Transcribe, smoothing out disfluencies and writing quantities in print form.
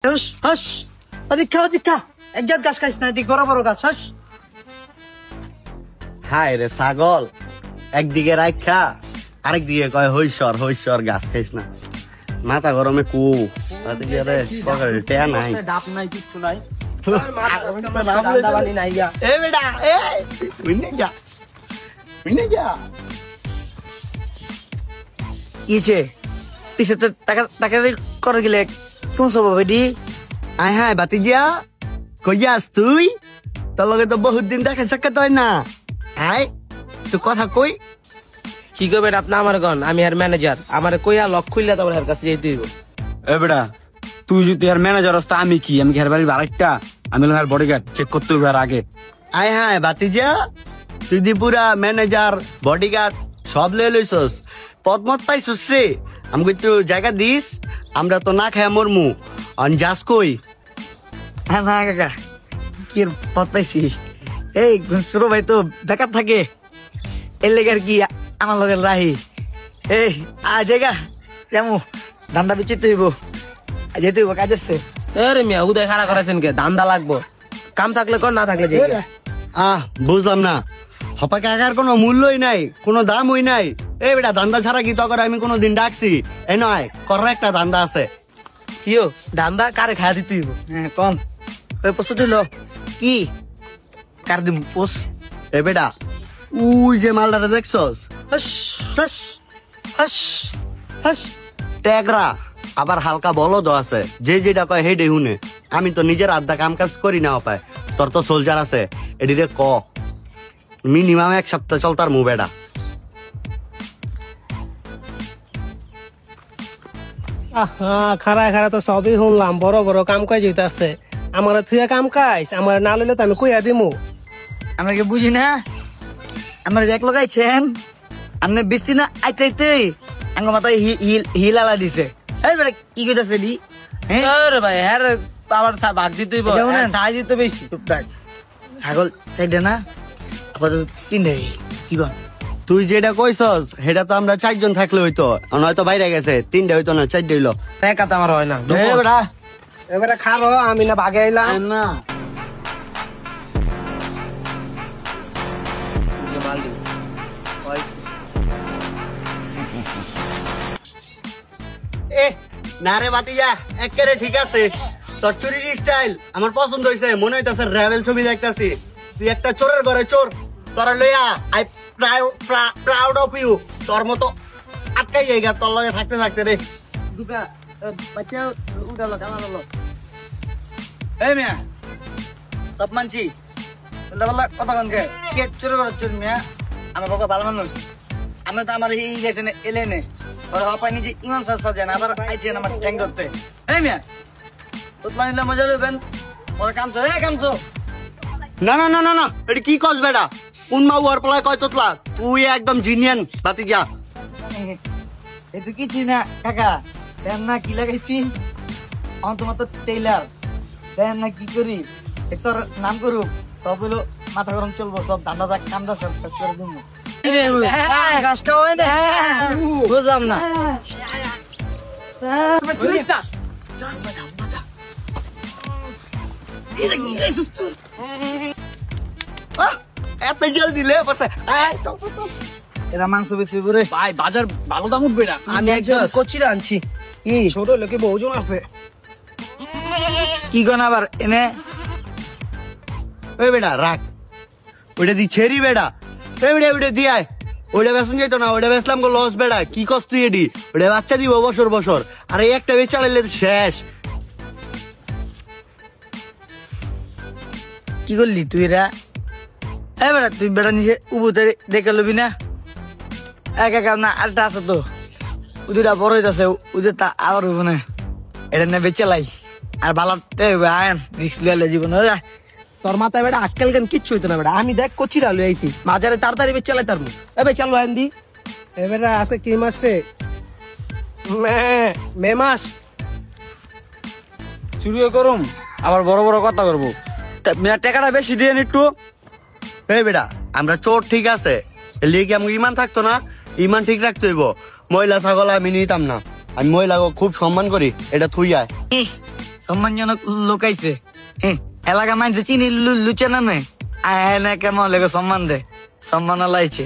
হুস হুস ওদিক খা একজাত গাছ খাইস না, এদিক বড় বড় গাছ। হুস হায় রে ছাগল, একদিকে রাখা আরেক দিকে কয় হইসর গাছ খাইস না। মাথা গরমে কু টেয়া নাই, ডাব নাই, কিচ্ছু নাই। ইছে পিছে তো টাকা করে গেলে কেমন সব হবে দি? আয় হায় বাতিজা, কই যাস তুই? তোর লগে তো বহুত দিন দেখা সাক্ষাৎ হয় না। আয় তুই কথা কই। কি করবেন আপনি আমার গন? আমি আর ম্যানেজার, আমার কইয়া লক খুললে তোমার এর কাছে যেতে হইব। এ বেটা, তুই যদি আর ম্যানেজার হস, আমি কি? আমি ঘের বাড়ির আরেকটা, আমি হলাম বডিগার্ড, চেক করতে হবে আর আগে। আয় হায় বাতিজা, তুই দি পুরা ম্যানেজার বডিগার্ড সব লয়ে লইছস, পদমত পাইছস রে। আমাকে একটু জায়গা দিস, আমরা তো না খায় মরমু। অন যাস কই? হ্যাঁ না কাকা, কি পথ পাইছি? এই ছোট ভাই তো বেকার থাকে, এর লেগে আর কি আমার লগে রাহি। এই জায়গা যেমন ধান্দা বিচিতে হইব, যেতে হইব কাজ আছে। আরে মিয়া উদয় খাড়া করাছেন কে? ধান্দা লাগবো, কাম থাকলে কর, না থাকলে যাই। বুঝলাম না, হপা কাকার কোনো মূল্যই নাই, কোনো দামই নাই। এই বেটা ধান্দা ছাড়া কি তখন আমি কোনোদিন ডাকছি? এ নয় কর, একটা ধান্দা আছে। কিও ধান্দা কারে খায়া দিতে হইব? হ্যাঁ কম ওই প্রস্তুতি লো। কি কার দিম পোস? এ বেটা, উই যে মালটাটা দেখছস, হস হস হস হস ট্যাগরা আবার হালকা বলদ আছে, যে যেটা কয় হেডে হুনে। আমি তো নিজের আধা কাম কাজ করি না পায়, তোর তো সোলজার আছে, এডিরে ক মিনিমাম 1 সপ্তাহ চলতার মু বেটা। খারা তো সবই শুনলাম, বড় বড় কাম কাজ হইতাছে। আমার থুয়া কাম কাজ আমার না লইলে তো আমি কইয়া দিমু। আমরা কি বুঝি না? আমরা এক লাগাইছেন, আপনি বেশি না আইতে আইতে আমার মাথায় হিল আলা দিছে। এই বেটা কি কইতাছে দি? হ্যাঁ আরে ভাই, হ্যাঁ আবার ভাগ দিতে হইব, সাইজ দিতে বেশি। ছাগল চাইডে না, আপাতত 3 কি কর? তুই যেটা কইছস সেটা তো আমরা 4 জন থাকলে হইতো, নয়তো বাইরে গেছে 3টা হইতো না, 4টা হইলো। একা তো আমার হয় না। এ বেটা এবারে খারো, আমি না ভাগে আইলাম না এ না রে বাতিজা, একেবারে ঠিক আছে। তোর চুরির স্টাইল আমার পছন্দ হয়েছে, মনে হইতাছে র্যাভেল ছবি দেখতাছি। তুই একটা চোরের ঘরে চোর, তোরা লইয়া আই প্রাউড অফ ইউ। তোর মতো আটকাই জায়গা তোর লগে থাকতে থাকতে রে। এই মিয়া সব মানছি, কথা কনকে কে চোর করে চোর মিয়া? আমার বাবা ভালো মানুষ, আমি তো আমার এই গেছেন এলে নে ওর হপাই নিজে ইমান সাজা না, আবার আইছেন আমার ট্যাং ধরতে। এই মিয়া তোতলা নিলে মজা লইবেন, ওর কাম তো কাম তো। না না না না না, এটা কি কস বেটা? উন্মা ওয়ার পলায় কয় তোতলা, তুই একদম জিনিয়ান বাতিজা। এই তো কিছু না কাকা, দেন না কি লাগাইছি, আমার তোমার তো টেইলার, দেন না কি করি এসর নাম করুক, সব হলো মাথা গরম চলবো, সব ধান্দা কামদা সব শেষ করে দিব। গাছ খাওয়াই না বুঝলাম না। এত জলদি লে বসে। এরা মাংস বেশি করে ভাই বাজার ভালো দাম উঠবে না। আমি একজন কচিরা আনছি। কি ছোট লোকে বহুজন আছে। কি গন আবার এনে? ওই বেটা রাখ, ওইটা দি ছেড়ি বেটা। ওইটা দিয়ায়, ওইটা বেসন যাইতো না, ওইটা বেসলাম গো লস বেটা। কি কস তুই এডি? ওইটা বাচ্চা দিব বছর বছর, আর এই একটা বেচ চালাইলে শেষ। কি করলি তুই রা? এই বেটা তুই বেটা নিচে উবুতে দেখে লবি না? একা না আরেকটা আছে তো, উদিটা বড় হইতাছে, উদের তা আবার হইব না, এটা না বেচালাই আর ভালোতে আয়ন রিস্ক লিয়ালে জীবন। তোর মাথায় বেটা আক্কেল কেন কিচ্ছু হইতো না বেটা। আমি দেখ কচিরা লই আইছি, বাজারে তাড়াতাড়ি বেচ চালাই তারমু। এবে চালু আইন দি। এবারে আছে কি মাছ রে? মে মাছ। চুরিও করুম, আবার বড় বড় কথা করবো। টাকাটা বেশি দিয়ে একটু। এই বেটা আমরা চোর ঠিক আছে, এর লিগে কি আমাকে ইমান থাকতো না? ইমান ঠিক রাখতে হইব। মহিলা ছাগল আমি নিতাম না, আমি মহিলাকে খুব সম্মান করি, এটা থুই আয়। সম্মানজনক লোকাইছে এলাকা মানছে চিনি লুচে নামে আয় না কেমন লেগে সম্মান দে সম্মান লাইছে